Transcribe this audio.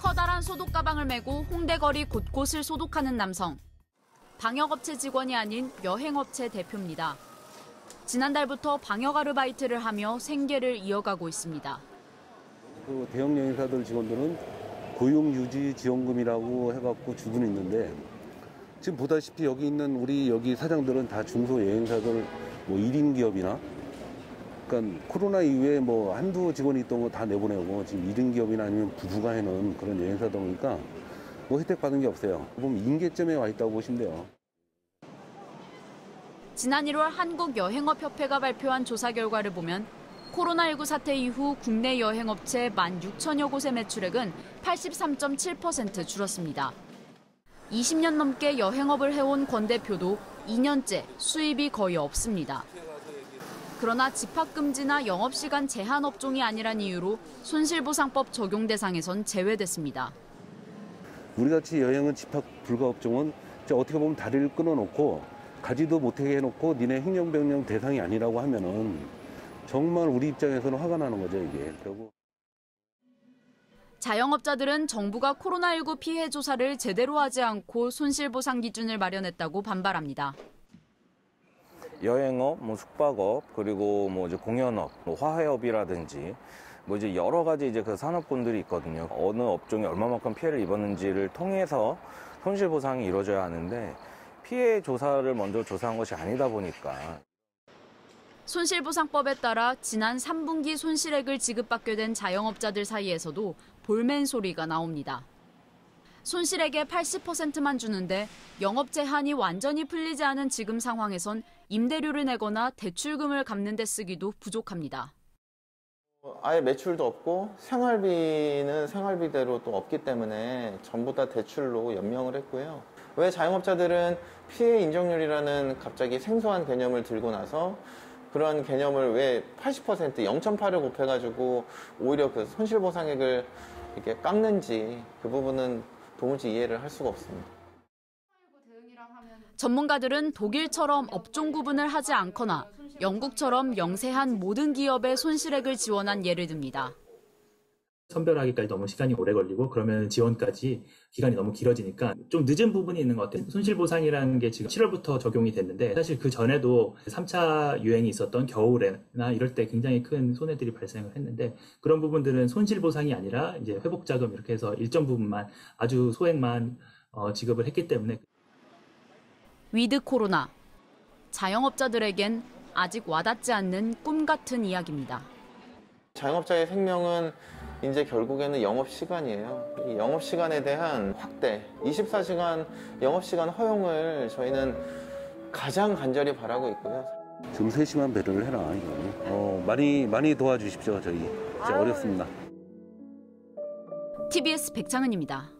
커다란 소독 가방을 메고 홍대 거리 곳곳을 소독하는 남성. 방역업체 직원이 아닌 여행업체 대표입니다. 지난달부터 방역 아르바이트를 하며 생계를 이어가고 있습니다. 그 대형 여행사들 직원들은 고용유지 지원금이라고 해갖고 주고는 있는데 지금 보다시피 여기 있는 우리 여기 사장들은 다 중소 여행사들 뭐 1인 기업이나 그러니까 코로나 이후에 뭐 한두 직원이 있던 거 다 내보내고 지금 1인 기업이나 아니면 부부가 해놓은 그런 여행사다 보니까 뭐 혜택 받은 게 없어요. 보면 임계점에 와 있다고 보시면 돼요. 지난 1월 한국여행업협회가 발표한 조사 결과를 보면 코로나19 사태 이후 국내 여행업체 16,000여 곳의 매출액은 83.7% 줄었습니다. 20년 넘게 여행업을 해온 권 대표도 2년째 수입이 거의 없습니다. 그러나 집합금지나 영업시간 제한 업종이 아니란 이유로 손실보상법 적용 대상에선 제외됐습니다. 우리같이 여행은 집합 불가 업종은 어떻게 보면 다리를 끊어놓고 가지도 못하게 해놓고 니네 행정명령 대상이 아니라고 하면은 정말 우리 입장에서는 화가 나는 거죠, 이게. 결국. 자영업자들은 정부가 코로나19 피해 조사를 제대로 하지 않고 손실보상 기준을 마련했다고 반발합니다. 여행업, 숙박업, 그리고 이제 공연업, 화해업이라든지 이제 여러 가지 이제 그 산업군들이 있거든요. 어느 업종이 얼마만큼 피해를 입었는지를 통해서 손실보상이 이루어져야 하는데 피해 조사를 먼저 조사한 것이 아니다 보니까. 손실보상법에 따라 지난 3분기 손실액을 지급받게 된 자영업자들 사이에서도 볼멘 소리가 나옵니다. 손실액의 80%만 주는데 영업 제한이 완전히 풀리지 않은 지금 상황에선 임대료를 내거나 대출금을 갚는 데 쓰기도 부족합니다. 아예 매출도 없고 생활비는 생활비대로 또 없기 때문에 전부 다 대출로 연명을 했고요. 왜 자영업자들은 피해 인정률이라는 갑자기 생소한 개념을 들고 나서 그런 개념을 왜 80% 0.8을 곱해가지고 오히려 그 손실보상액을 이렇게 깎는지 그 부분은 도무지 이해를 할 수가 없습니다. 전문가들은 독일처럼 업종 구분을 하지 않거나 영국처럼 영세한 모든 기업의 손실액을 지원한 예를 듭니다. 선별하기까지 너무 시간이 오래 걸리고 그러면 지원까지 기간이 너무 길어지니까 좀 늦은 부분이 있는 것 같아요. 손실보상이라는 게 지금 7월부터 적용이 됐는데 사실 그 전에도 3차 유행이 있었던 겨울에나 이럴 때 굉장히 큰 손해들이 발생을 했는데 그런 부분들은 손실보상이 아니라 이제 회복자금 이렇게 해서 일정 부분만 아주 소액만 지급을 했기 때문에. 위드 코로나. 자영업자들에겐 아직 와닿지 않는 꿈 같은 이야기입니다. 자영업자의 생명은 이제 결국에는 영업시간이에요. 이 영업시간에 대한 확대, 24시간 영업시간 허용을 저희는 가장 간절히 바라고 있고요. 좀 세심한 배려를 해라, 이거. 많이 도와주십시오, 저희. 진짜 어렵습니다. TBS 백창은입니다.